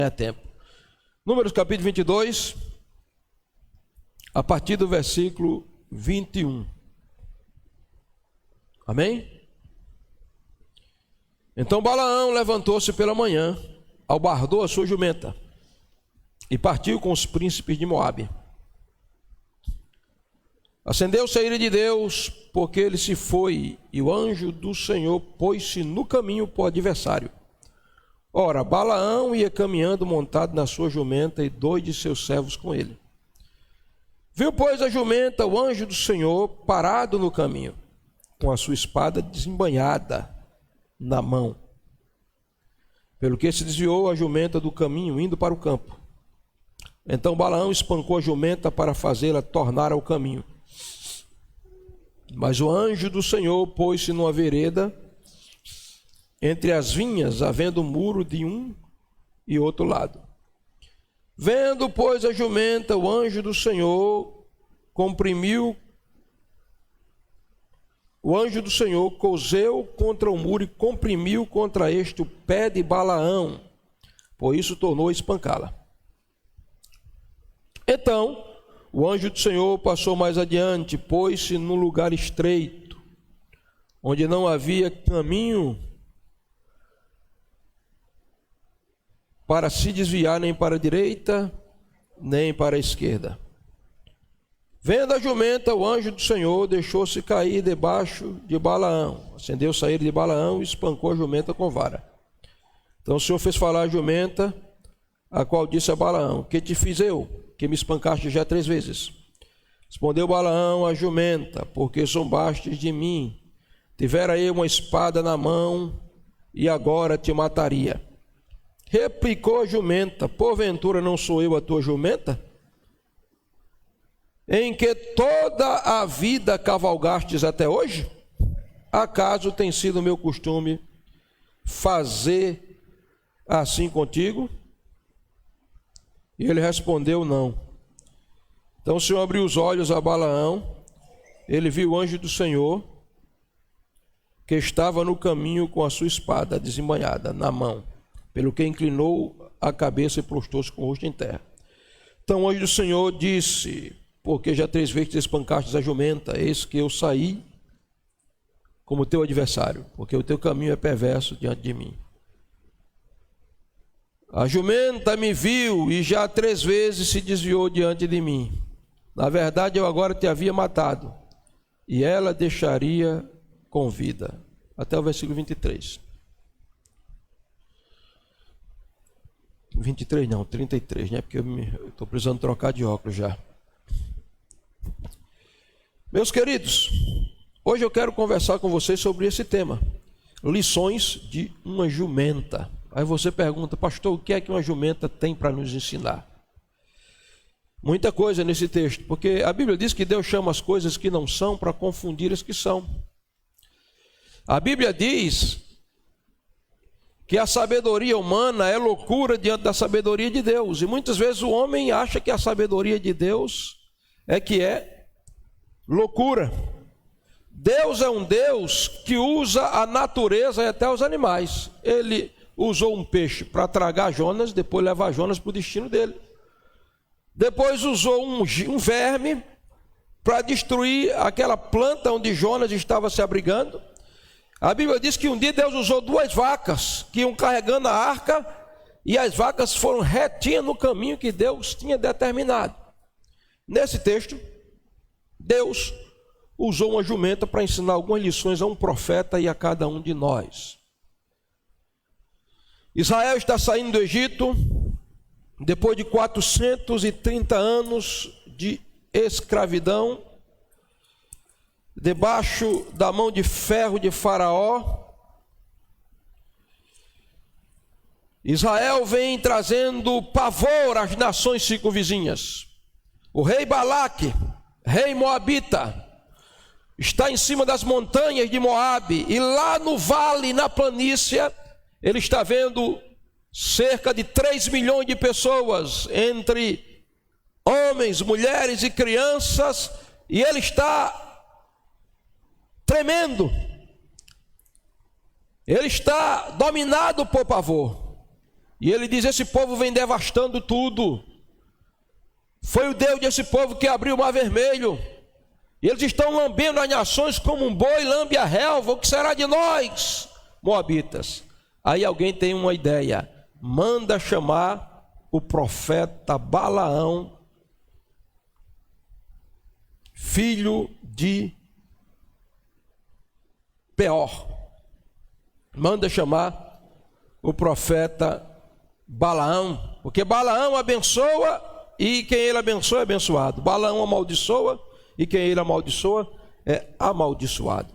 É tempo. Números capítulo 22, a partir do versículo 21. Amém? Então Balaão levantou-se pela manhã, albardou a sua jumenta e partiu com os príncipes de Moabe. Acendeu-se a ira de Deus, porque ele se foi, e o anjo do Senhor pôs-se no caminho para o adversário. Ora, Balaão ia caminhando montado na sua jumenta e 2 de seus servos com ele. Viu, pois, a jumenta, o anjo do Senhor, parado no caminho, com a sua espada desembainhada na mão. Pelo que se desviou a jumenta do caminho, indo para o campo. Então Balaão espancou a jumenta para fazê-la tornar ao caminho. Mas o anjo do Senhor pôs-se numa vereda, entre as vinhas, havendo um muro de um e outro lado. Vendo, pois, a jumenta, o anjo do Senhor coseu contra o muro e comprimiu contra este o pé de Balaão, por isso tornou a espancá-la. Então, o anjo do Senhor passou mais adiante, pôs-se num lugar estreito, onde não havia caminho para se desviar nem para a direita, nem para a esquerda. Vendo a jumenta, o anjo do Senhor deixou-se cair debaixo de Balaão. Acendeu-se a ira de Balaão e espancou a jumenta com vara. Então o Senhor fez falar a jumenta, a qual disse a Balaão: que te fiz eu, que me espancaste já 3 vezes? Respondeu Balaão à jumenta: porque zombastes de mim. Tivera eu uma espada na mão, e agora te mataria. Replicou a jumenta: porventura não sou eu a tua jumenta, em que toda a vida cavalgastes até hoje? Acaso tem sido meu costume fazer assim contigo? E ele respondeu: não. Então o Senhor abriu os olhos a Balaão, ele viu o anjo do Senhor, que estava no caminho com a sua espada desembainhada na mão, pelo que inclinou a cabeça e prostrou-se com o rosto em terra. Então o anjo do Senhor disse: porque já 3 vezes espancastes a jumenta, eis que eu saí como teu adversário, porque o teu caminho é perverso diante de mim. A jumenta me viu e já 3 vezes se desviou diante de mim. Na verdade, eu agora te havia matado, e ela deixaria com vida. Até o versículo 23. 23 não, 33, né? Porque eu estou precisando trocar de óculos já. Meus queridos, hoje eu quero conversar com vocês sobre esse tema: lições de uma jumenta. Aí você pergunta: pastor, o que é que uma jumenta tem para nos ensinar? Muita coisa nesse texto, porque a Bíblia diz que Deus chama as coisas que não são para confundir as que são. A Bíblia diz que a sabedoria humana é loucura diante da sabedoria de Deus, e muitas vezes o homem acha que a sabedoria de Deus é loucura. Deus é um Deus que usa a natureza e até os animais. Ele usou um peixe para tragar Jonas, depois levar Jonas para o destino dele. Depois usou um verme para destruir aquela planta onde Jonas estava se abrigando. A Bíblia diz que um dia Deus usou 2 vacas que iam carregando a arca, e as vacas foram retinhas no caminho que Deus tinha determinado. Nesse texto, Deus usou uma jumenta para ensinar algumas lições a um profeta e a cada um de nós. Israel está saindo do Egito depois de 430 anos de escravidão, debaixo da mão de ferro de Faraó. Israel vem trazendo pavor às nações circunvizinhas. O rei Balaque, rei moabita, está em cima das montanhas de Moabe, e lá no vale, na planície, ele está vendo cerca de 3 milhões de pessoas, entre homens, mulheres e crianças, e ele está tremendo. Ele está dominado por pavor. E ele diz: esse povo vem devastando tudo. Foi o Deus desse povo que abriu o Mar Vermelho. E eles estão lambendo as nações como um boi lambe a relva. O que será de nós, moabitas? Aí alguém tem uma ideia: manda chamar o profeta Balaão, filho de Peor. Manda chamar o profeta Balaão, porque Balaão abençoa e quem ele abençoa é abençoado. Balaão amaldiçoa e quem ele amaldiçoa é amaldiçoado.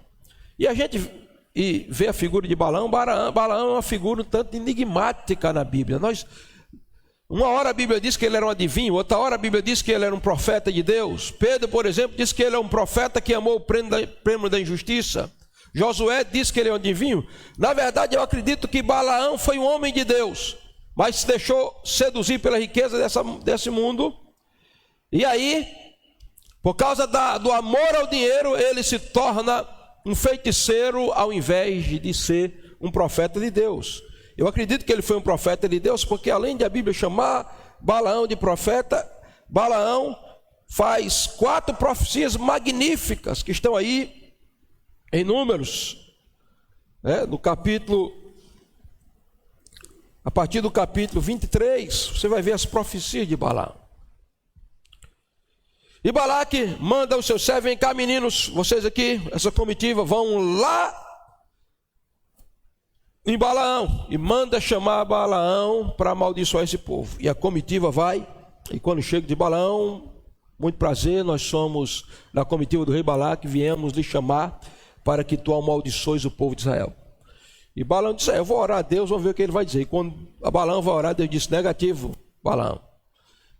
E a gente vê a figura de Balaão. Balaão é uma figura um tanto enigmática na Bíblia. Uma hora a Bíblia diz que ele era um adivinho, outra hora a Bíblia diz que ele era um profeta de Deus. Pedro, por exemplo, diz que ele é um profeta que amou o prêmio da injustiça. Josué diz que ele é um adivinho. Na verdade, eu acredito que Balaão foi um homem de Deus, mas se deixou seduzir pela riqueza desse mundo. E aí, por causa do amor ao dinheiro, ele se torna um feiticeiro ao invés de ser um profeta de Deus. Eu acredito que ele foi um profeta de Deus, porque além de a Bíblia chamar Balaão de profeta, Balaão faz 4 profecias magníficas que estão aí em Números, no capítulo, a partir do capítulo 23, você vai ver as profecias de Balaão. E Balaque manda os seus servos: vem cá, meninos, vocês aqui, essa comitiva, vão lá em Balaão, e manda chamar Balaão para amaldiçoar esse povo. E a comitiva vai, e quando chega de Balaão: muito prazer, nós somos da comitiva do rei Balaque, viemos lhe chamar para que tu amaldiçoes o povo de Israel. E Balaão disse: eu vou orar a Deus, vamos ver o que ele vai dizer. E quando Balaão vai orar, Deus disse: negativo, Balaão,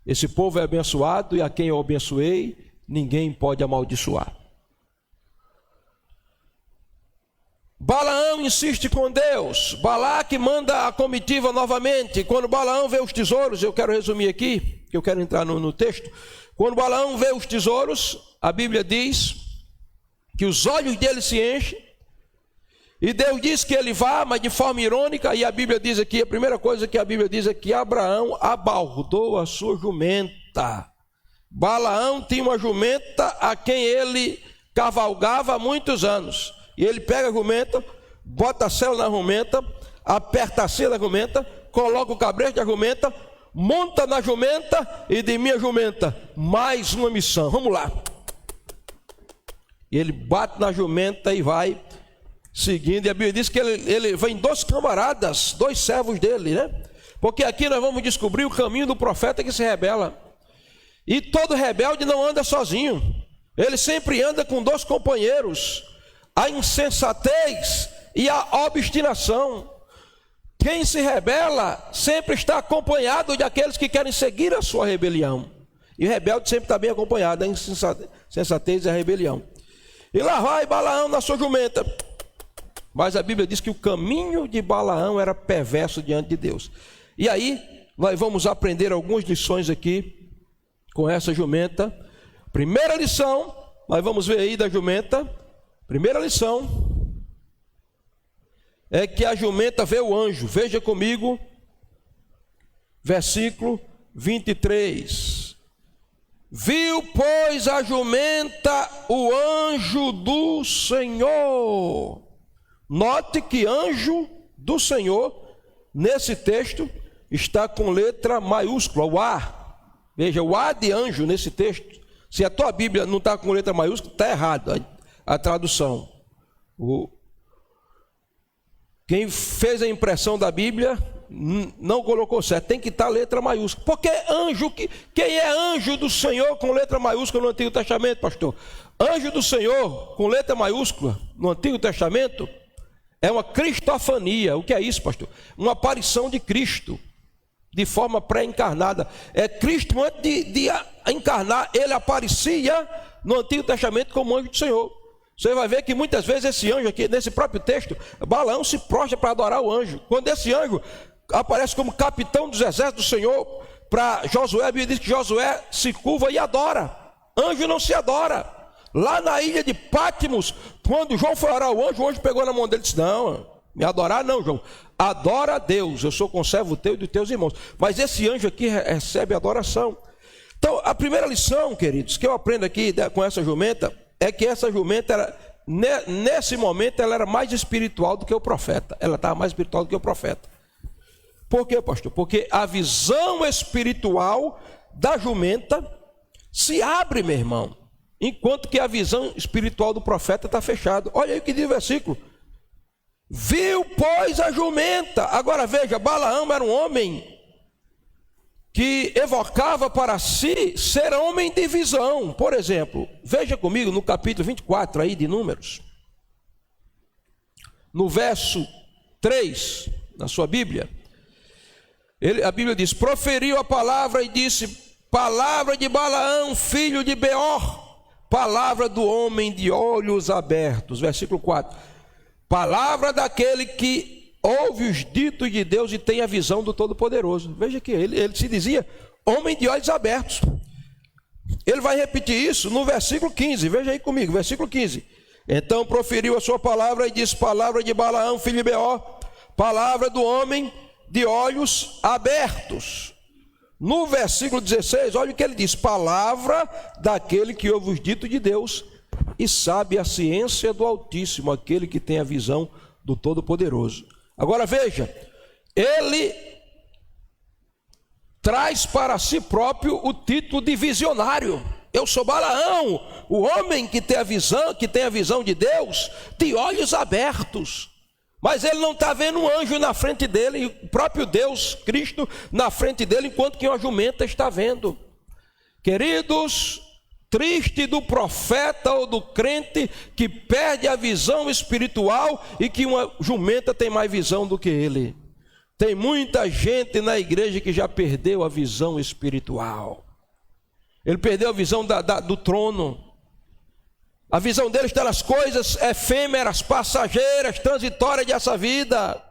esse povo é abençoado, e a quem eu abençoei, ninguém pode amaldiçoar. Balaão insiste com Deus. Balaque manda a comitiva novamente. Quando Balaão vê os tesouros, eu quero resumir aqui, que eu quero entrar no texto. Quando Balaão vê os tesouros, a Bíblia diz que os olhos dele se enchem, e Deus diz que ele vá, mas de forma irônica. E a Bíblia diz aqui, a primeira coisa que a Bíblia diz é que Abraão abaldou a sua jumenta. Balaão tinha uma jumenta a quem ele cavalgava há muitos anos, e ele pega a jumenta, bota a sela na jumenta, aperta a sela da jumenta, coloca o cabresto da jumenta, monta na jumenta e de minha jumenta, mais uma missão, vamos lá. E ele bate na jumenta e vai seguindo. E a Bíblia diz que ele vem 2 camaradas, 2 servos dele, Porque aqui nós vamos descobrir o caminho do profeta que se rebela. E todo rebelde não anda sozinho, ele sempre anda com 2 companheiros: a insensatez e a obstinação. Quem se rebela sempre está acompanhado de aqueles que querem seguir a sua rebelião. E o rebelde sempre está bem acompanhado, a insensatez e a rebelião. E lá vai Balaão na sua jumenta. Mas a Bíblia diz que o caminho de Balaão era perverso diante de Deus. E aí, nós vamos aprender algumas lições aqui com essa jumenta. Primeira lição, nós vamos ver aí da jumenta. Primeira lição é que a jumenta vê o anjo. Veja comigo, versículo 23. Viu, pois, a jumenta o anjo do Senhor. Note que anjo do Senhor, nesse texto, está com letra maiúscula, o A. Veja, o A de anjo nesse texto. Se a tua Bíblia não está com letra maiúscula, está errado a tradução. Quem fez a impressão da Bíblia não colocou certo, tem que estar letra maiúscula. Porque anjo, quem é anjo do Senhor com letra maiúscula no Antigo Testamento, pastor? Anjo do Senhor com letra maiúscula no Antigo Testamento é uma cristofania. O que é isso, pastor? Uma aparição de Cristo de forma pré-encarnada. É Cristo, antes de encarnar, ele aparecia no Antigo Testamento como anjo do Senhor. Você vai ver que muitas vezes esse anjo aqui, nesse próprio texto, Balaão se prostra para adorar o anjo. Quando esse anjo aparece como capitão dos exércitos do Senhor para Josué, a Bíblia diz que Josué se curva e adora. Anjo não se adora. Lá na ilha de Patmos, quando João foi orar ao anjo, o anjo pegou na mão dele e disse: não, Me adorar não, João. Adora a Deus. Eu sou conservo teu e dos teus irmãos. Mas esse anjo aqui recebe adoração. Então, a primeira lição, queridos, que eu aprendo aqui com essa jumenta, é que essa jumenta, nesse momento, ela era mais espiritual do que o profeta. Ela estava mais espiritual do que o profeta. Por quê, pastor? Porque a visão espiritual da jumenta se abre, meu irmão, enquanto que a visão espiritual do profeta está fechada. Olha aí o que diz o versículo. Viu, pois, a jumenta. Agora veja, Balaão era um homem que evocava para si ser homem de visão. Por exemplo, veja comigo no capítulo 24 aí de Números, no verso 3, na sua Bíblia, a Bíblia diz: proferiu a palavra e disse: palavra de Balaão, filho de Beor, palavra do homem de olhos abertos. Versículo 4. Palavra daquele que ouve os ditos de Deus e tem a visão do Todo-Poderoso. Veja que ele se dizia homem de olhos abertos. Ele vai repetir isso no versículo 15. Veja aí comigo, versículo 15. Então proferiu a sua palavra e disse: palavra de Balaão, filho de Beor, palavra do homem de olhos abertos. No versículo 16, olha o que ele diz: palavra daquele que ouve os ditos de Deus e sabe a ciência do Altíssimo, aquele que tem a visão do Todo-Poderoso. Agora veja, ele traz para si próprio o título de visionário. Eu sou Balaão, o homem que tem a visão de Deus, de olhos abertos. Mas ele não está vendo um anjo na frente dele, e o próprio Deus, Cristo, na frente dele, enquanto que uma jumenta está vendo. Queridos, triste do profeta ou do crente que perde a visão espiritual e que uma jumenta tem mais visão do que ele. Tem muita gente na igreja que já perdeu a visão espiritual. Ele perdeu a visão do trono. A visão dele está nas coisas efêmeras, passageiras, transitórias dessa vida.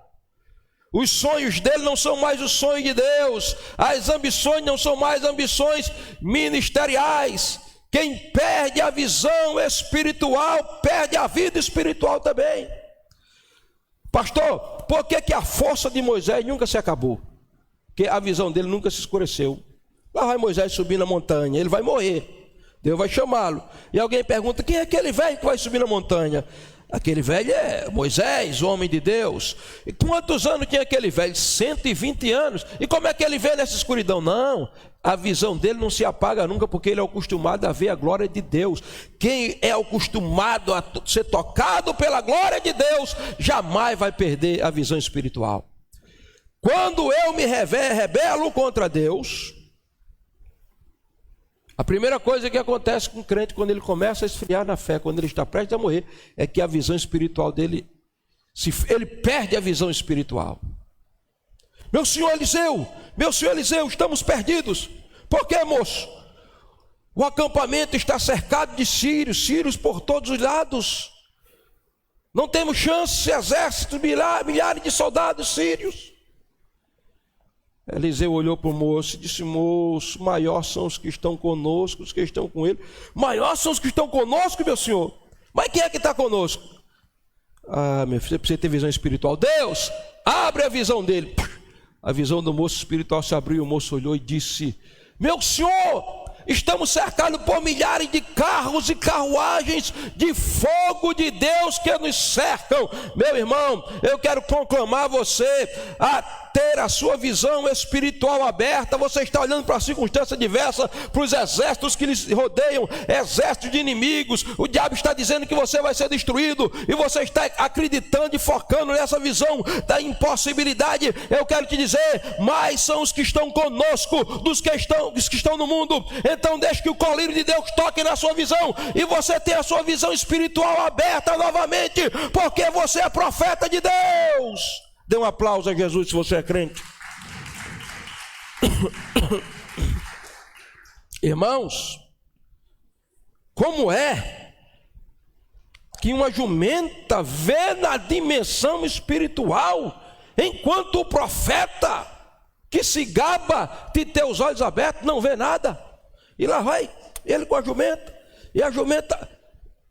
Os sonhos dele não são mais os sonhos de Deus. As ambições não são mais ambições ministeriais. Quem perde a visão espiritual, perde a vida espiritual também. Pastor, por que a força de Moisés nunca se acabou? Porque a visão dele nunca se escureceu. Lá vai Moisés subir na montanha, ele vai morrer. Deus vai chamá-lo. E alguém pergunta: quem é aquele velho que vai subir na montanha? Aquele velho é Moisés, o homem de Deus. E quantos anos tinha aquele velho? 120 anos. E como é que ele vê nessa escuridão? Não, a visão dele não se apaga nunca, porque ele é acostumado a ver a glória de Deus. Quem é acostumado a ser tocado pela glória de Deus, jamais vai perder a visão espiritual. Quando eu me rebelo contra Deus, a primeira coisa que acontece com o crente quando ele começa a esfriar na fé, quando ele está prestes a morrer, é que a visão espiritual dele, ele perde a visão espiritual. Meu senhor Eliseu, estamos perdidos. Por quê, moço? O acampamento está cercado de sírios por todos os lados. Não temos chance, exércitos, milhares de soldados sírios. Eliseu olhou para o moço e disse: moço, maior são os que estão conosco, os que estão com ele. Maior são os que estão conosco, meu senhor. Mas quem é que está conosco? Ah, meu filho, você precisa ter visão espiritual. Deus, abre a visão dele. A visão do moço espiritual se abriu e o moço olhou e disse: meu senhor, estamos cercados por milhares de carros e carruagens de fogo de Deus que nos cercam. Meu irmão, eu quero conclamar você a ter a sua visão espiritual aberta. Você está olhando para circunstâncias diversas, para os exércitos que lhes rodeiam, exércitos de inimigos. O diabo está dizendo que você vai ser destruído, e você está acreditando e focando nessa visão da impossibilidade. Eu quero te dizer: mais são os que estão conosco dos que estão no mundo. Então deixe que o colírio de Deus toque na sua visão, e você tenha a sua visão espiritual aberta novamente, porque você é profeta de Deus. Dê um aplauso a Jesus se você é crente. Irmãos, como é que uma jumenta vê na dimensão espiritual, enquanto o profeta, que se gaba de ter os olhos abertos, não vê nada? E lá vai ele com a jumenta, e a jumenta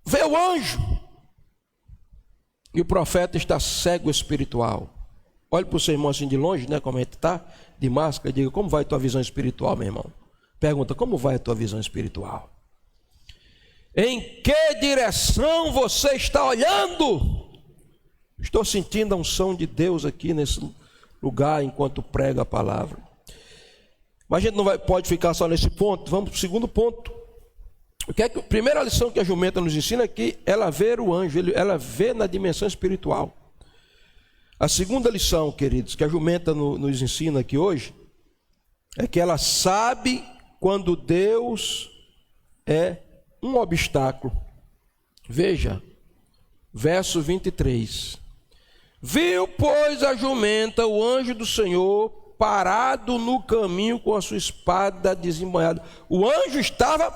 vê o anjo. E o profeta está cego espiritual. Olhe para o seu irmão assim de longe, né? Como ele está, de máscara, e diga: como vai a tua visão espiritual, meu irmão? Pergunta: como vai a tua visão espiritual? Em que direção você está olhando? Estou sentindo a unção de Deus aqui nesse lugar enquanto prega a palavra. Mas a gente não pode ficar só nesse ponto. Vamos para o segundo ponto. A primeira lição que a jumenta nos ensina é que ela vê o anjo, ela vê na dimensão espiritual. A segunda lição, queridos, que a jumenta nos ensina aqui hoje, é que ela sabe quando Deus é um obstáculo. Veja, verso 23. Viu, pois, a jumenta o anjo do Senhor parado no caminho com a sua espada desembanhada. O anjo estava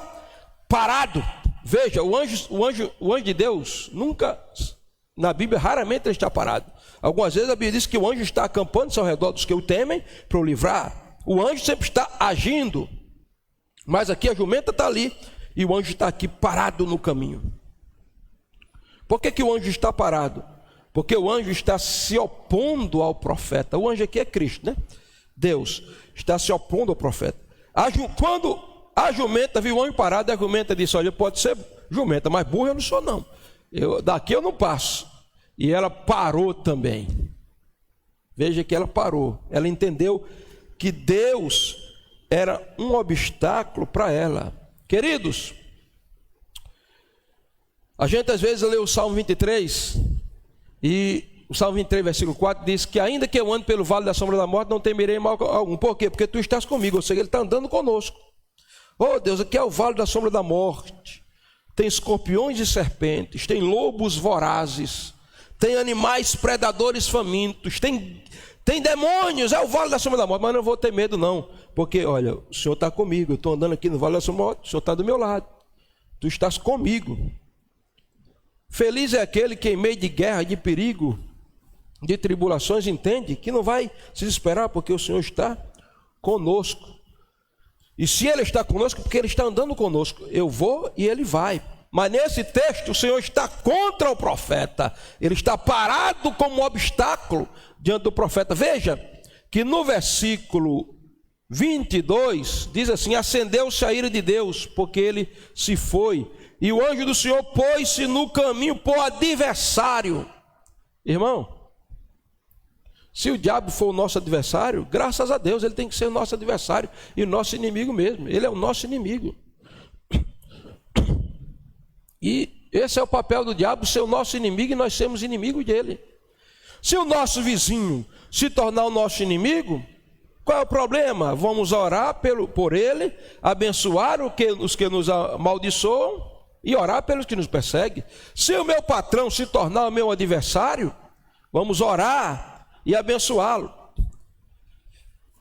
parado. Veja, o anjo de Deus nunca, na Bíblia, raramente ele está parado. Algumas vezes a Bíblia diz que o anjo está acampando ao redor dos que o temem para o livrar. O anjo sempre está agindo. Mas aqui a jumenta está ali e o anjo está aqui parado no caminho. Por que o anjo está parado? Porque o anjo está se opondo ao profeta. O anjo aqui é Cristo, né? Deus está se opondo ao profeta. Quando a jumenta viu o anjo parado, a jumenta disse: olha, pode ser jumenta, mas burro eu não sou não. Daqui eu não passo. E ela parou também. Veja que ela parou. Ela entendeu que Deus era um obstáculo para ela. Queridos, a gente às vezes lê o Salmo 23, e o Salmo 23, versículo 4, diz que ainda que eu ande pelo vale da sombra da morte, não temerei mal algum. Por quê? Porque tu estás comigo, ou seja, ele está andando conosco. Oh Deus, aqui é o vale da sombra da morte. Tem escorpiões e serpentes, tem lobos vorazes, tem animais predadores famintos, tem demônios, é o vale da sombra da morte, mas não vou ter medo não, porque olha, o Senhor está comigo, eu estou andando aqui no vale da sombra da morte, o Senhor está do meu lado, tu estás comigo. Feliz é aquele que em meio de guerra, de perigo, de tribulações, entende que não vai se desesperar, porque o Senhor está conosco. E se Ele está conosco, porque Ele está andando conosco, eu vou e Ele vai. Mas nesse texto o Senhor está contra o profeta. Ele está parado como um obstáculo diante do profeta. Veja que no versículo 22 diz assim: acendeu-se a ira de Deus, porque ele se foi, e o anjo do Senhor pôs-se no caminho por adversário. Irmão, se o diabo for o nosso adversário, graças a Deus ele tem que ser o nosso adversário e o nosso inimigo mesmo. Ele é o nosso inimigo. E esse é o papel do diabo, ser o nosso inimigo, e nós sermos inimigo dele. Se o nosso vizinho se tornar o nosso inimigo, qual é o problema? Vamos orar por ele, abençoar os que nos amaldiçoam e orar pelos que nos perseguem. Se o meu patrão se tornar o meu adversário, vamos orar e abençoá-lo.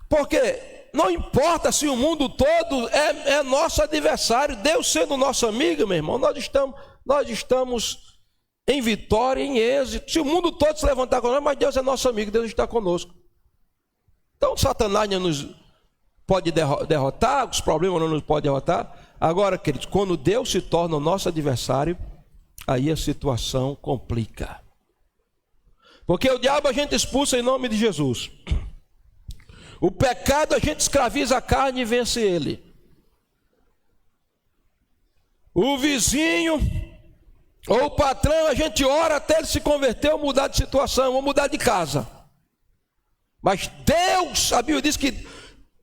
Porque não importa se o mundo todo é nosso adversário, Deus sendo nosso amigo, meu irmão, nós estamos em vitória, em êxito. Se o mundo todo se levantar contra nós, mas Deus é nosso amigo, Deus está conosco. Então Satanás não nos pode derrotar, os problemas não nos podem derrotar. Agora, queridos, quando Deus se torna o nosso adversário, aí a situação complica. Porque o diabo a gente expulsa em nome de Jesus. O pecado a gente escraviza a carne e vence ele. O vizinho ou o patrão a gente ora até ele se converter ou mudar de situação, ou mudar de casa. Mas Deus, a Bíblia diz que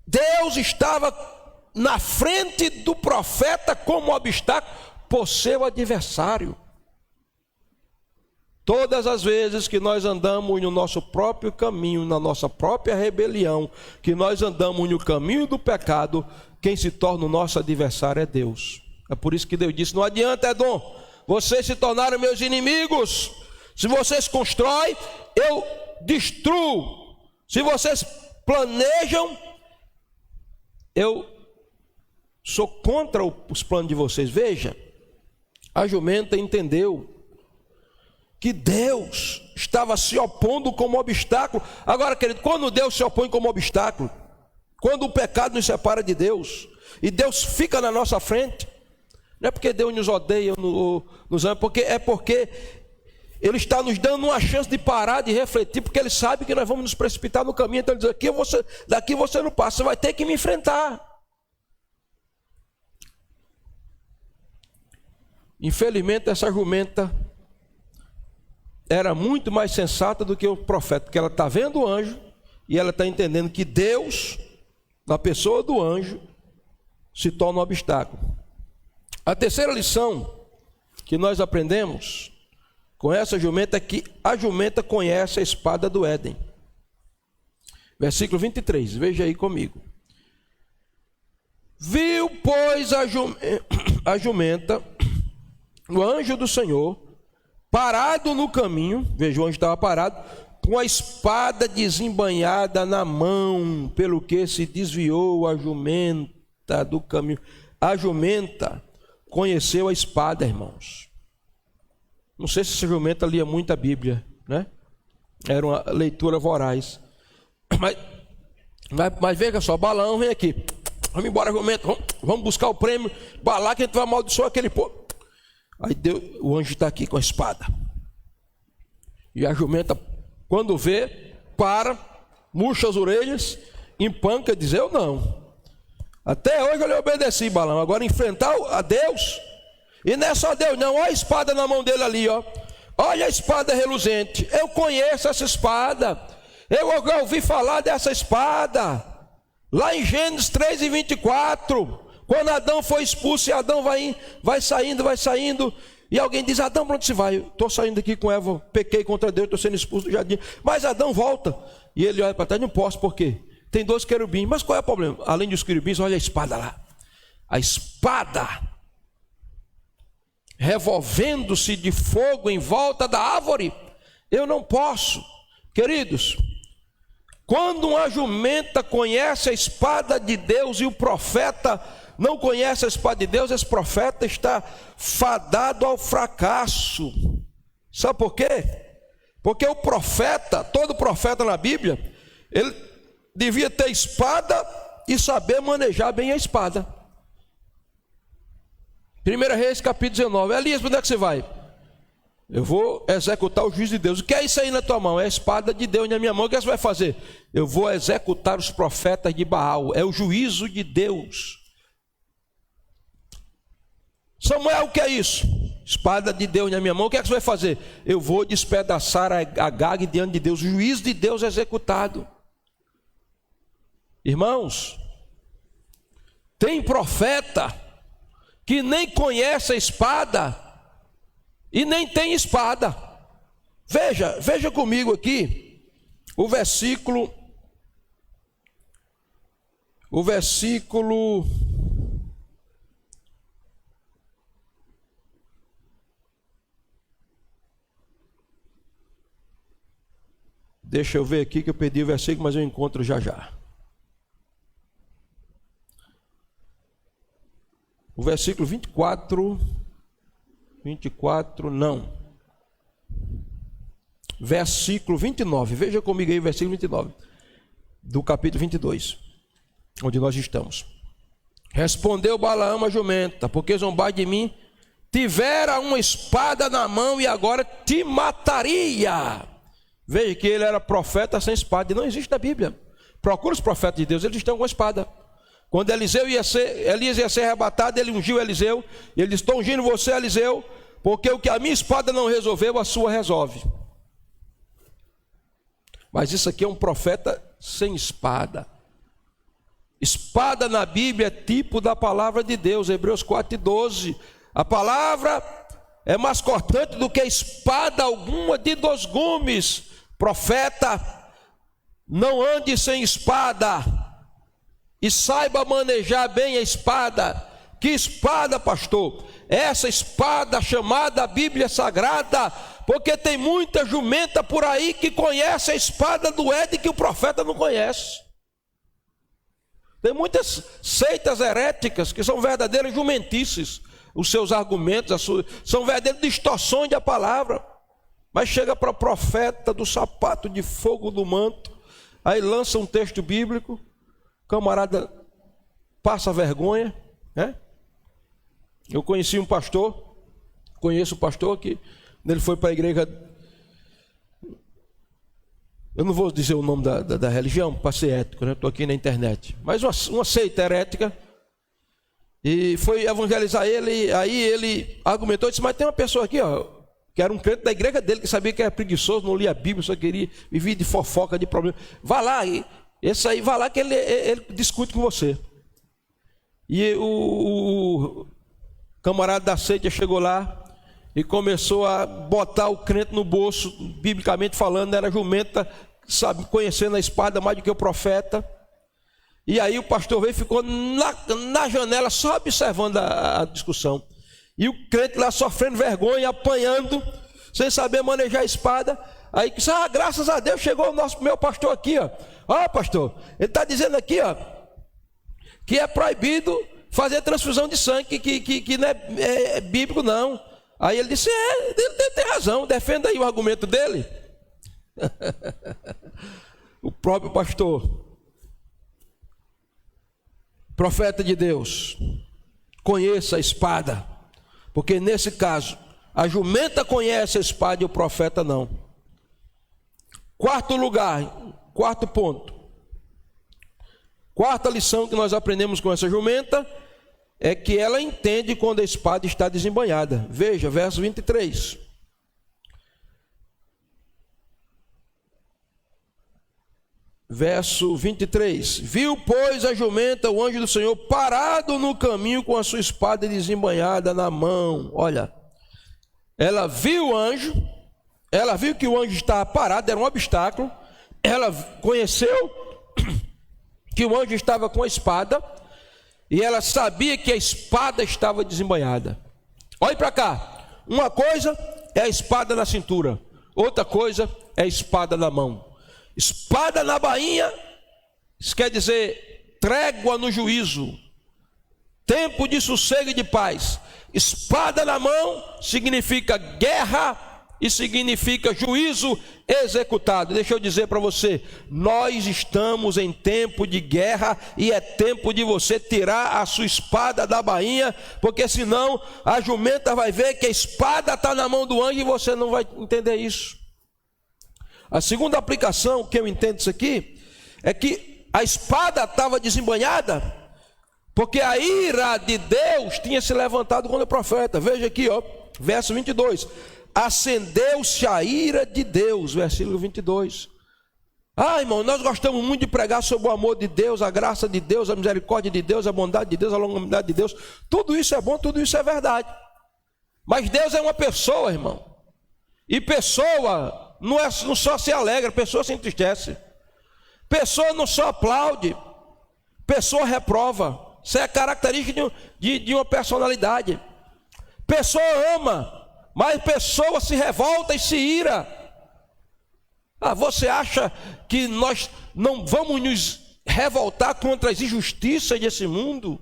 Deus estava na frente do profeta como obstáculo por seu adversário. Todas as vezes que nós andamos no nosso próprio caminho, na nossa própria rebelião, que nós andamos no caminho do pecado, quem se torna o nosso adversário é Deus. É por isso que Deus disse: não adianta, Edom, vocês se tornaram meus inimigos. Se vocês constroem, eu destruo. Se vocês planejam, eu sou contra os planos de vocês. Veja, a jumenta entendeu que Deus estava se opondo como obstáculo. Agora, querido, quando Deus se opõe como obstáculo, quando o pecado nos separa de Deus, e Deus fica na nossa frente, não é porque Deus nos odeia ou nos ama, é porque Ele está nos dando uma chance de parar, de refletir, porque Ele sabe que nós vamos nos precipitar no caminho. Então Ele diz, daqui você não passa, você vai ter que me enfrentar. Infelizmente, essa jumenta era muito mais sensata do que o profeta, porque ela está vendo o anjo e ela está entendendo que Deus, na pessoa do anjo, se torna um obstáculo. A terceira lição que nós aprendemos com essa jumenta é que a jumenta conhece a espada do Éden. Versículo 23, veja aí comigo. Viu, pois, a jumenta, o anjo do Senhor, parado no caminho, veja, o anjo estava parado, com a espada desembainhada na mão, pelo que se desviou a jumenta do caminho. A jumenta conheceu a espada, irmãos. Não sei se essa jumenta lia muita Bíblia, né? Era uma leitura voraz. Mas veja só, Balaão vem aqui. Vamos embora, jumenta, vamos buscar o prêmio. Balaque, a gente vai amaldiçoar aquele povo. Aí o anjo está aqui com a espada. E a jumenta, quando vê, para, murcha as orelhas, empanca e diz, eu não. Até hoje eu lhe obedeci, Balaão. Agora enfrentar a Deus... E não é só Deus não, olha a espada na mão dele ali, ó. Olha a espada reluzente. Eu conheço essa espada. Eu ouvi falar dessa espada. Lá em Gênesis 3:24. Quando Adão foi expulso e Adão vai saindo. E alguém diz, Adão, para onde você vai? Estou saindo aqui com Eva, pequei contra Deus, estou sendo expulso do jardim. Mas Adão volta. E ele olha para trás, não posso, por quê? Tem 2 querubins. Mas qual é o problema? Além dos querubins, olha a espada lá. A espada revolvendo-se de fogo em volta da árvore. Eu não posso. Queridos, quando uma jumenta conhece a espada de Deus e o profeta não conhece a espada de Deus, esse profeta está fadado ao fracasso. Sabe por quê? Porque o profeta, todo profeta na Bíblia, ele devia ter espada e saber manejar bem a espada. 1 Reis, capítulo 19. Elias, para onde é que você vai? Eu vou executar o juízo de Deus. O que é isso aí na tua mão? É a espada de Deus na minha mão. O que você vai fazer? Eu vou executar os profetas de Baal. É o juízo de Deus. Samuel, o que é isso? Espada de Deus na minha mão. O que é que você vai fazer? Eu vou despedaçar a Agag diante de Deus. O juízo de Deus é executado. Irmãos, tem profeta que nem conhece a espada e nem tem espada. Veja comigo aqui o versículo deixa eu ver aqui que eu perdi o versículo, mas eu encontro já. O versículo 24, não. Versículo 29, veja comigo aí o versículo 29, do capítulo 22, onde nós estamos. Respondeu Balaão a jumenta, porque zombar de mim, tivera uma espada na mão e agora te mataria. Veja que ele era profeta sem espada, e não existe na Bíblia. Procura os profetas de Deus, eles estão com espada. Quando Elias ia ser arrebatado, ele ungiu Eliseu. E ele disse, estou ungindo você, Eliseu, porque o que a minha espada não resolveu, a sua resolve. Mas isso aqui é um profeta sem espada. Espada na Bíblia é tipo da palavra de Deus, Hebreus 4:12. A palavra é mais cortante do que espada alguma de 2 gumes. Profeta, não ande sem espada. E saiba manejar bem a espada. Que espada, pastor? Essa espada chamada Bíblia Sagrada, porque tem muita jumenta por aí que conhece a espada do Éden que o profeta não conhece. Tem muitas seitas heréticas que são verdadeiras jumentices. Os seus argumentos são verdadeiras distorções da palavra. Mas chega para o profeta do sapato de fogo do manto, aí lança um texto bíblico, camarada passa vergonha, né? Eu conheço um pastor que Ele foi para a igreja, eu não vou dizer o nome da religião, para ser ético, né? Estou aqui na internet, mas uma seita herética, e foi evangelizar ele. Aí ele argumentou, disse, mas tem uma pessoa aqui, ó, que era um crente da igreja dele, que sabia que era preguiçoso, não lia a Bíblia, só queria, vivia de fofoca, de problema. Vá lá, esse aí, vá lá que ele discute com você. E o camarada da seita chegou lá e começou a botar o crente no bolso, biblicamente falando, era jumenta, sabe, conhecendo a espada mais do que o profeta. E aí o pastor veio e ficou na janela só observando a discussão. E o crente lá sofrendo vergonha, apanhando, sem saber manejar a espada. Aí disse, graças a Deus chegou o meu pastor aqui, ó. Ó, pastor, ele está dizendo aqui, ó, que é proibido fazer transfusão de sangue, que não é bíblico, não. Aí ele disse, ele tem razão, defenda aí o argumento dele. O próprio pastor, profeta de Deus, conheça a espada, porque nesse caso, a jumenta conhece a espada e o profeta não. Quarto lugar, quarto ponto, quarta lição que nós aprendemos com essa jumenta, é que ela entende quando a espada está desembainhada. Veja, verso 23. Verso 23. Viu, pois, a jumenta, o anjo do Senhor, parado no caminho com a sua espada desembainhada na mão. Olha, ela viu o anjo, ela viu que o anjo estava parado, era um obstáculo. Ela conheceu que o anjo estava com a espada, e ela sabia que a espada estava desembainhada. Olhe para cá, uma coisa é a espada na cintura, outra coisa é a espada na mão. Espada na bainha, isso quer dizer trégua no juízo, tempo de sossego e de paz. Espada na mão significa guerra e significa juízo executado. Deixa eu dizer para você, nós estamos em tempo de guerra e é tempo de você tirar a sua espada da bainha, porque senão a jumenta vai ver que a espada está na mão do anjo e você não vai entender isso. A segunda aplicação que eu entendo isso aqui é que a espada estava desembainhada porque a ira de Deus tinha se levantado contra o profeta. Veja aqui, ó, verso 22. Acendeu-se a ira de Deus, versículo 22. Irmão, nós gostamos muito de pregar sobre o amor de Deus, a graça de Deus, a misericórdia de Deus, a bondade de Deus, a longanimidade de Deus. Tudo isso é bom, tudo isso é verdade. Mas Deus é uma pessoa, irmão. E pessoa não só se alegra, pessoa se entristece. Pessoa não só aplaude, pessoa reprova. Isso é característica de uma personalidade. Pessoa ama, mas pessoa se revolta e se ira. Você acha que nós não vamos nos revoltar contra as injustiças desse mundo?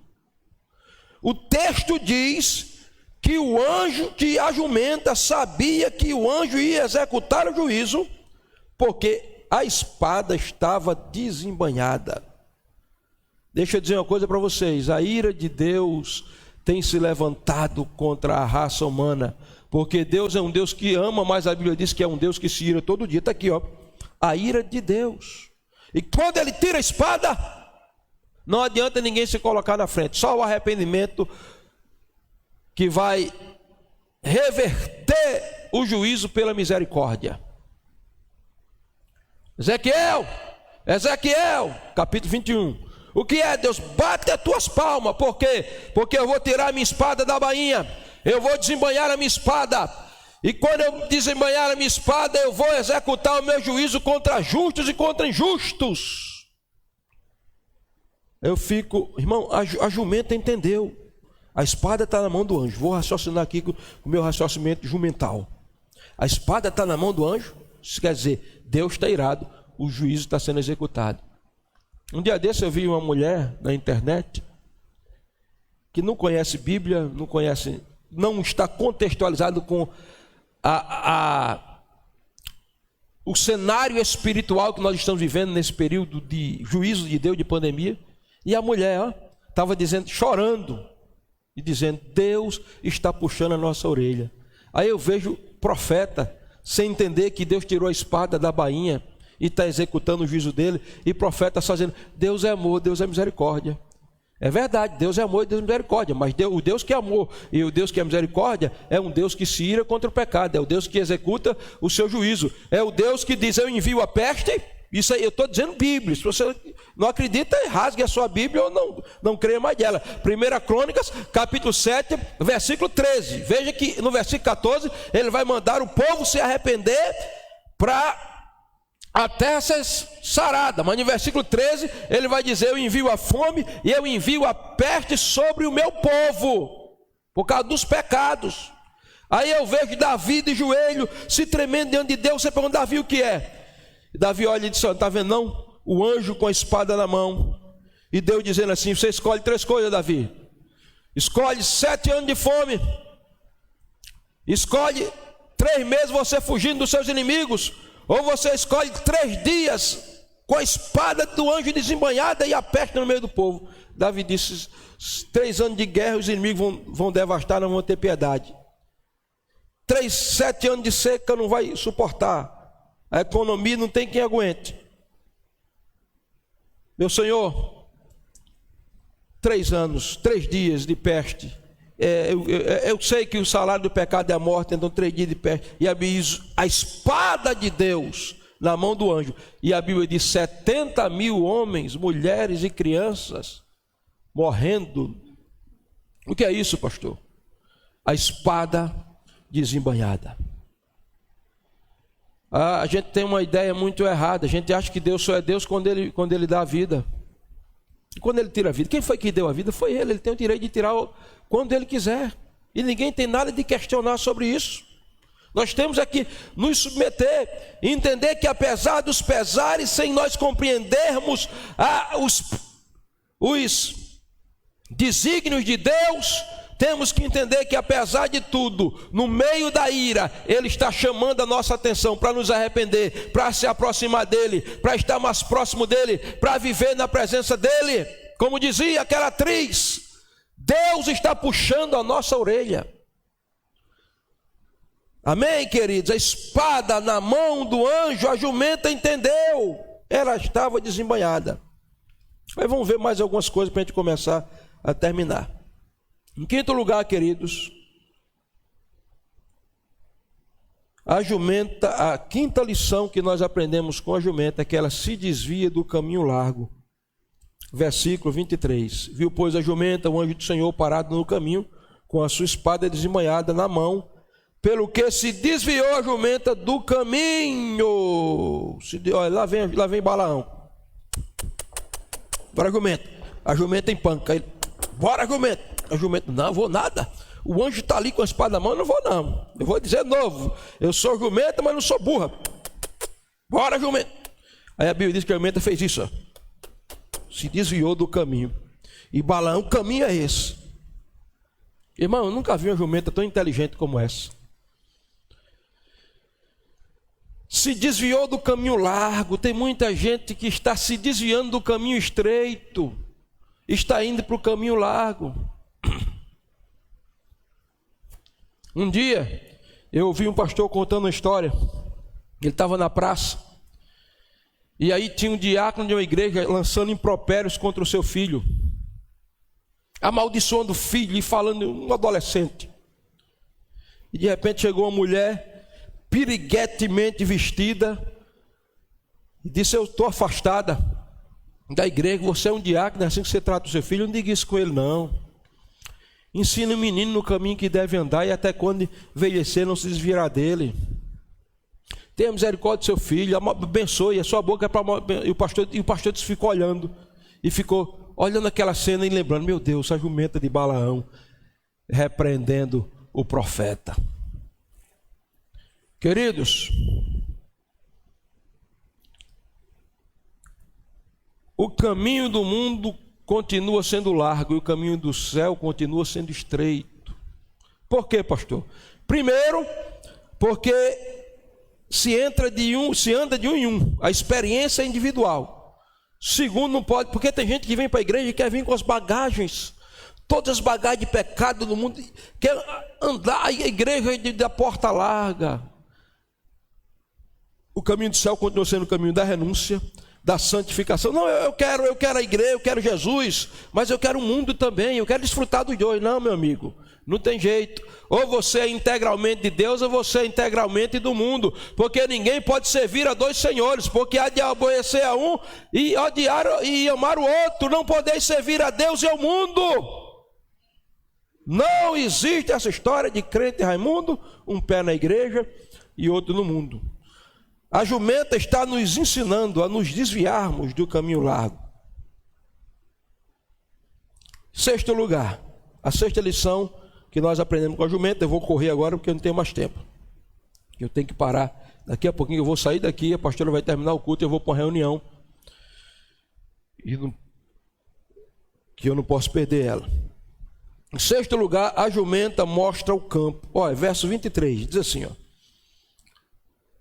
O texto diz que o anjo, que a jumenta sabia que o anjo ia executar o juízo, porque a espada estava desembainhada. Deixa eu dizer uma coisa para vocês, a ira de Deus tem se levantado contra a raça humana, porque Deus é um Deus que ama, mas a Bíblia diz que é um Deus que se ira todo dia. Está aqui, ó, a ira de Deus. E quando ele tira a espada, não adianta ninguém se colocar na frente, só o arrependimento que vai reverter o juízo pela misericórdia. Ezequiel, capítulo 21. O que é, Deus? Bate as tuas palmas. Por quê? Porque eu vou tirar a minha espada da bainha, eu vou desembainhar a minha espada, e quando eu desembainhar a minha espada, eu vou executar o meu juízo contra justos e contra injustos. Eu fico, irmão, a jumenta entendeu. A espada está na mão do anjo. Vou raciocinar aqui com o meu raciocinamento jumental. A espada está na mão do anjo, isso quer dizer, Deus está irado, o juízo está sendo executado. Um dia desse eu vi uma mulher na internet que não conhece Bíblia, não está contextualizado com o cenário espiritual que nós estamos vivendo nesse período de juízo de Deus, de pandemia. E a mulher estava dizendo, chorando e dizendo, Deus está puxando a nossa orelha. Aí eu vejo profeta, sem entender que Deus tirou a espada da bainha e está executando o juízo dele, e profeta está dizendo, Deus é amor, Deus é misericórdia. É verdade, Deus é amor e Deus é misericórdia, mas o Deus que é amor e o Deus que é misericórdia é um Deus que se ira contra o pecado, é o Deus que executa o seu juízo, é o Deus que diz, eu envio a peste. Isso aí, eu estou dizendo Bíblia. Se você não acredita, rasgue a sua Bíblia ou não creia mais dela. 1 Crônicas, capítulo 7, versículo 13. Veja que no versículo 14, ele vai mandar o povo se arrepender para a terra ser sarada. Mas no versículo 13, ele vai dizer, eu envio a fome e eu envio a peste sobre o meu povo, por causa dos pecados. Aí eu vejo Davi de joelho, se tremendo diante de Deus. Você pergunta, Davi, o que é? Davi olha e diz, está vendo não? O anjo com a espada na mão. E Deus dizendo assim, você escolhe 3 coisas, Davi. Escolhe 7 anos de fome. Escolhe 3 meses você fugindo dos seus inimigos. Ou você escolhe 3 dias com a espada do anjo desembanhada e a peste no meio do povo. Davi disse, 3 anos de guerra, os inimigos vão devastar, não vão ter piedade. 7 anos de seca não vai suportar. A economia não tem quem aguente. Meu Senhor, 3 anos, 3 dias de peste. Eu sei que o salário do pecado é a morte, então 3 dias de peste. E a espada de Deus na mão do anjo. E a Bíblia diz 70 mil homens, mulheres e crianças morrendo. O que é isso, pastor? A espada desembanhada. A gente tem uma ideia muito errada. A gente acha que Deus só é Deus quando ele dá a vida. E quando ele tira a vida, quem foi que deu a vida? Foi ele. Ele tem o direito de tirar quando ele quiser. E ninguém tem nada de questionar sobre isso. Nós temos aqui nos submeter e entender que apesar dos pesares, sem nós compreendermos os desígnios de Deus, temos que entender que apesar de tudo, no meio da ira, Ele está chamando a nossa atenção para nos arrepender, para se aproximar dEle, para estar mais próximo dEle, para viver na presença dEle. Como dizia aquela atriz, Deus está puxando a nossa orelha. Amém, queridos? A espada na mão do anjo, a jumenta entendeu, ela estava desembanhada. Mas vamos ver mais algumas coisas para a gente começar a terminar. Em quinto lugar, queridos, a jumenta, a quinta lição que nós aprendemos com a jumenta é que ela se desvia do caminho largo. Versículo 23. Viu, pois, a jumenta, o anjo do Senhor parado no caminho, com a sua espada desembanhada na mão, pelo que se desviou a jumenta do caminho. Olha, lá vem Balaão. Bora, jumenta. A jumenta empanca ele. Bora, jumenta. A jumenta, não vou nada. O anjo está ali com a espada na mão, eu não vou não. Eu vou dizer de novo, eu sou jumenta, mas não sou burra. Bora, jumenta. Aí a Bíblia diz que a jumenta fez isso, ó. Se desviou do caminho. E Balaão, o caminho é esse. Irmão, eu nunca vi uma jumenta tão inteligente como essa. Se desviou do caminho largo. Tem muita gente que está se desviando do caminho estreito, está indo para o caminho largo. Um dia eu ouvi um pastor contando uma história. Ele estava na praça e aí tinha um diácono de uma igreja lançando impropérios contra o seu filho, amaldiçoando o filho e falando, um adolescente. E de repente chegou uma mulher piriguetemente vestida e disse, eu estou afastada da igreja, você é um diácono, é assim que você trata o seu filho. Não diga isso com ele não. Ensina o menino no caminho que deve andar, e até quando envelhecer não se desviará dele. Tenha misericórdia do seu filho, abençoe, a sua boca é para... E o pastor ficou olhando, e ficou olhando aquela cena e lembrando, meu Deus, a jumenta de Balaão repreendendo o profeta. Queridos, o caminho do mundo continua sendo largo e o caminho do céu continua sendo estreito. Por quê, pastor? Primeiro, porque se anda de um em um, a experiência é individual. Segundo, não pode, porque tem gente que vem para a igreja e quer vir com as bagagens todas as bagagens de pecado do mundo, quer andar a igreja da porta larga. O caminho do céu continua sendo o caminho da renúncia, da santificação. Não, eu quero a igreja, eu quero Jesus, mas eu quero o mundo também, eu quero desfrutar dos dois. Não, meu amigo, não tem jeito. Ou você é integralmente de Deus, ou você é integralmente do mundo, porque ninguém pode servir a dois senhores, porque há de aborrecer a um e odiar e amar o outro. Não podeis servir a Deus e ao mundo. Não existe essa história de crente Raimundo, um pé na igreja e outro no mundo. A jumenta está nos ensinando a nos desviarmos do caminho largo. Sexto lugar, a sexta lição que nós aprendemos com a jumenta. Eu vou correr agora porque eu não tenho mais tempo. Eu tenho que parar. Daqui a pouquinho eu vou sair daqui, a pastora vai terminar o culto e eu vou para uma reunião. Que eu não posso perder ela. Em sexto lugar, a jumenta mostra o campo. Olha, verso 23, diz assim, ó.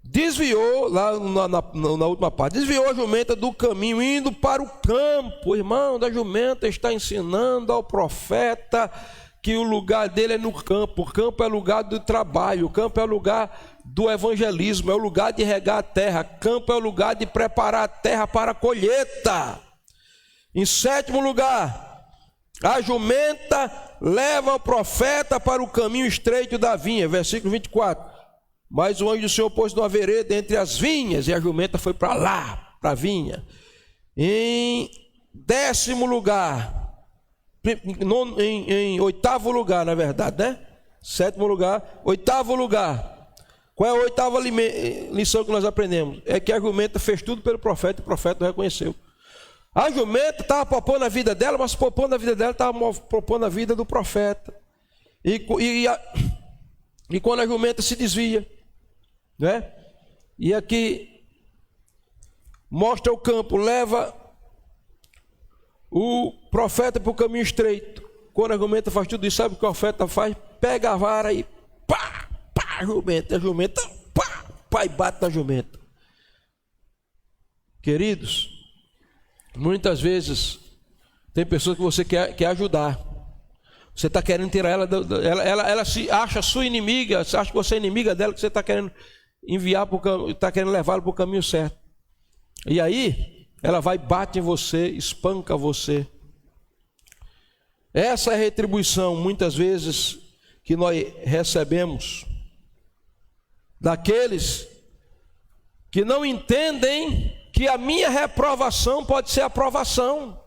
Desviou, lá na última parte, desviou a jumenta do caminho, indo para o campo. O irmão da jumenta está ensinando ao profeta que o lugar dele é no campo. O campo é lugar do trabalho, o campo é lugar do evangelismo, é o lugar de regar a terra, o campo é o lugar de preparar a terra para a colheita. Em sétimo lugar, a jumenta leva o profeta para o caminho estreito da vinha, versículo 24. Mas o anjo do Senhor pôs numa vereda entre as vinhas, e a jumenta foi para lá, para a vinha. Em décimo lugar, em oitavo lugar, na verdade, né? Sétimo lugar, oitavo lugar. Qual é a oitava lição que nós aprendemos? É que a jumenta fez tudo pelo profeta e o profeta o reconheceu. A jumenta estava propondo a vida dela, mas propondo a vida dela, estava propondo a vida do profeta. E quando a jumenta se desvia, né? E aqui mostra o campo, leva o profeta para o caminho estreito. Quando a jumenta faz tudo isso, sabe o que o profeta faz? Pega a vara e pá, pá, a jumenta, pá, pá, e bate na jumenta. Queridos, muitas vezes tem pessoas que você quer ajudar. Você está querendo tirar ela se acha sua inimiga, você acha que você é inimiga dela, que você está querendo enviar, está querendo levá-la para o caminho certo. E aí, ela vai, bate em você, espanca você. Essa é a retribuição, muitas vezes, que nós recebemos daqueles que não entendem que a minha reprovação pode ser aprovação.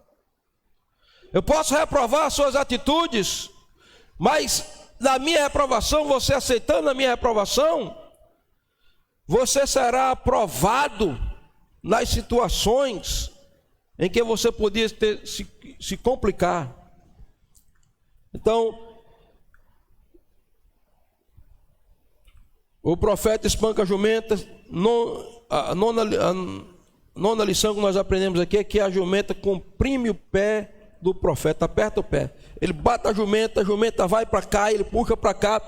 Eu posso reprovar as suas atitudes, mas na minha reprovação, você aceitando a minha reprovação, você será aprovado nas situações em que você podia se complicar. Então, o profeta espanca a jumenta. A nona lição que nós aprendemos aqui é que a jumenta comprime o pé do profeta, aperta o pé. Ele bate a jumenta vai para cá, ele puxa para cá.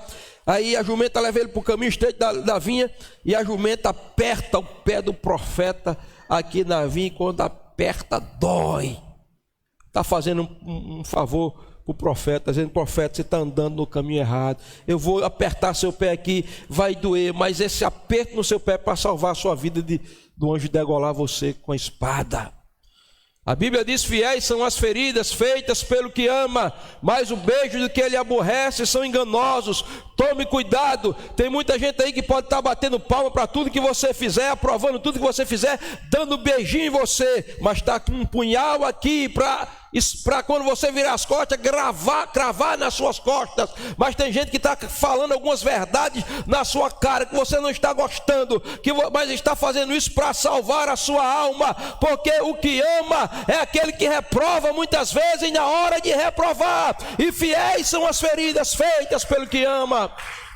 Aí a jumenta leva ele para o caminho estreito da vinha, e a jumenta aperta o pé do profeta aqui na vinha, e quando aperta, dói. Está fazendo um favor para o profeta, dizendo: profeta, você está andando no caminho errado, eu vou apertar seu pé aqui, vai doer, mas esse aperto no seu pé é para salvar a sua vida do anjo degolar você com a espada. A Bíblia diz: fiéis são as feridas feitas pelo que ama, mas o beijo do que ele aborrece são enganosos. Tome cuidado, tem muita gente aí que pode estar batendo palma para tudo que você fizer, aprovando tudo que você fizer, dando beijinho em você, mas está com um punhal aqui para quando você virar as costas, cravar nas suas costas. Mas tem gente que está falando algumas verdades na sua cara, que você não está gostando, mas está fazendo isso para salvar a sua alma, porque o que ama é aquele que reprova muitas vezes na hora de reprovar, e fiéis são as feridas feitas pelo que ama.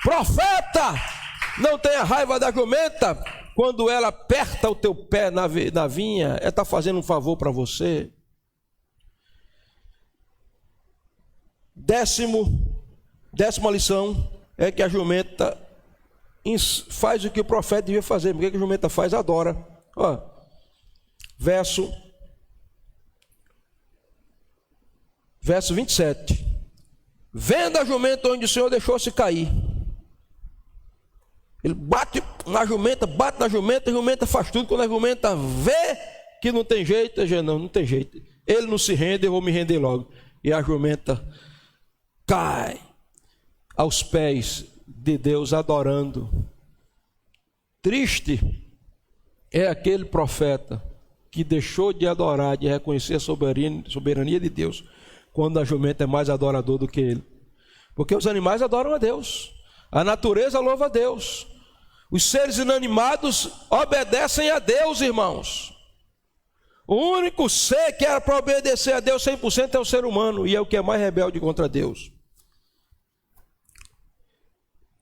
Profeta, não tenha raiva da jumenta. Quando ela aperta o teu pé na vinha, ela está fazendo um favor para você. Décima lição é que a jumenta faz o que o profeta devia fazer. Porque a jumenta faz? Adora. Ó, verso 27. vendo a jumenta onde o Senhor deixou-se cair. Ele bate na jumenta, a jumenta faz tudo. Quando a jumenta vê que não tem jeito, ele diz, não tem jeito. Ele não se rende, eu vou me render logo. E a jumenta cai aos pés de Deus, adorando. Triste é aquele profeta que deixou de adorar, de reconhecer a soberania de Deus, quando a jumenta é mais adorador do que ele. Porque os animais adoram a Deus, a natureza louva a Deus, os seres inanimados obedecem a Deus, irmãos. O único ser que era para obedecer a Deus 100% é o ser humano, e é o que é mais rebelde contra Deus.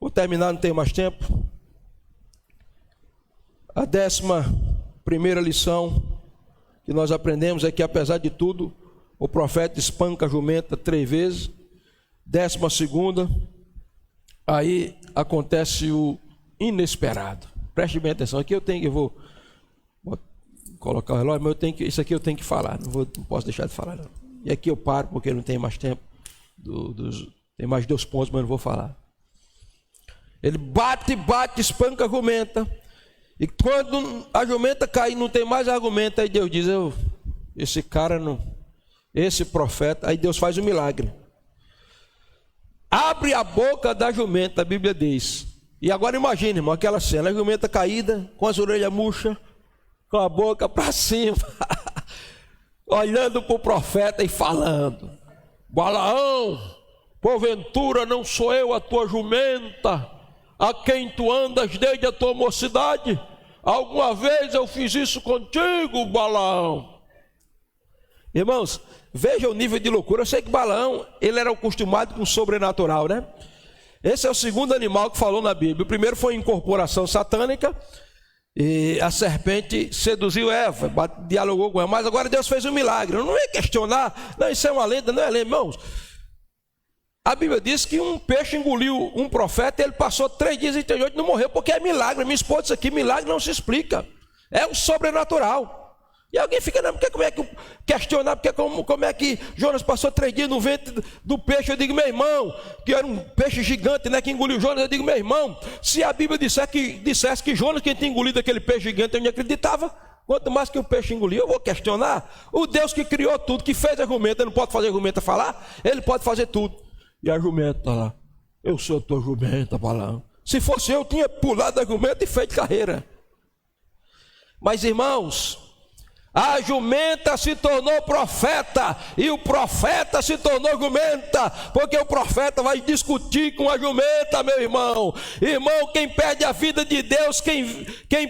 Vou terminar, não tenho mais tempo. A 11ª lição que nós aprendemos é que, apesar de tudo, o profeta espanca a jumenta 3 vezes. 12ª, aí acontece o inesperado. Preste bem atenção. Aqui eu vou colocar o relógio, mas isso aqui eu tenho que falar. Não posso deixar de falar, não. E aqui eu paro porque não tem mais tempo. Tem mais 2 pontos, mas não vou falar. Ele bate, espanca a jumenta. E quando a jumenta cai, não tem mais argumento. Aí Deus diz, esse profeta, aí Deus faz um milagre. Abre a boca da jumenta, a Bíblia diz. E agora imagine, irmão, aquela cena, a jumenta caída, com as orelhas murchas, com a boca para cima, olhando para o profeta e falando: Balaão, porventura não sou eu a tua jumenta, a quem tu andas desde a tua mocidade? Alguma vez eu fiz isso contigo, Balaão? Irmãos, veja o nível de loucura. Eu sei que Balaão, ele era acostumado com o sobrenatural, né? Esse é o segundo animal que falou na Bíblia. O primeiro foi incorporação satânica, e a serpente seduziu Eva, dialogou com ela. Mas agora Deus fez um milagre. Eu não ia questionar, não, isso é uma lenda, não é lenda, irmãos. A Bíblia diz que um peixe engoliu um profeta e ele passou 3 dias e 3 noites e não morreu, porque é milagre. Minha esposa disse aqui, milagre não se explica, é o sobrenatural. E alguém fica, não, porque como é que questionar, porque como é que Jonas passou 3 dias no ventre do peixe? Eu digo, meu irmão, que era um peixe gigante, né, que engoliu Jonas. Eu digo, meu irmão, se a Bíblia dissesse que Jonas quem tinha engolido aquele peixe gigante, eu não acreditava. Quanto mais que o peixe engoliu, eu vou questionar. O Deus que criou tudo, que fez a jumenta, ele não pode fazer a jumenta falar? Ele pode fazer tudo. E a jumenta lá, eu sou a tua jumenta, Balaão. Se fosse eu, tinha pulado da jumenta e feito carreira. Mas, irmãos, a jumenta se tornou profeta, e o profeta se tornou jumenta, porque o profeta vai discutir com a jumenta, meu irmão. Irmão, quem perde a vida de Deus, quem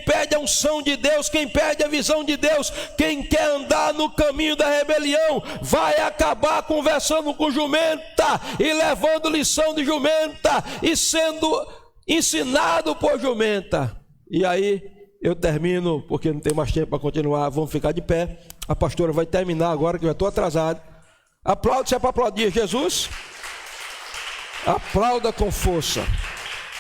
perde a unção de Deus, quem perde a visão de Deus, quem quer andar no caminho da rebelião, vai acabar conversando com jumenta, e levando lição de jumenta, e sendo ensinado por jumenta. E aí eu termino, porque não tem mais tempo para continuar. Vamos ficar de pé. A pastora vai terminar agora, que eu já estou atrasado. Aplaude, se é para aplaudir Jesus, aplauda com força.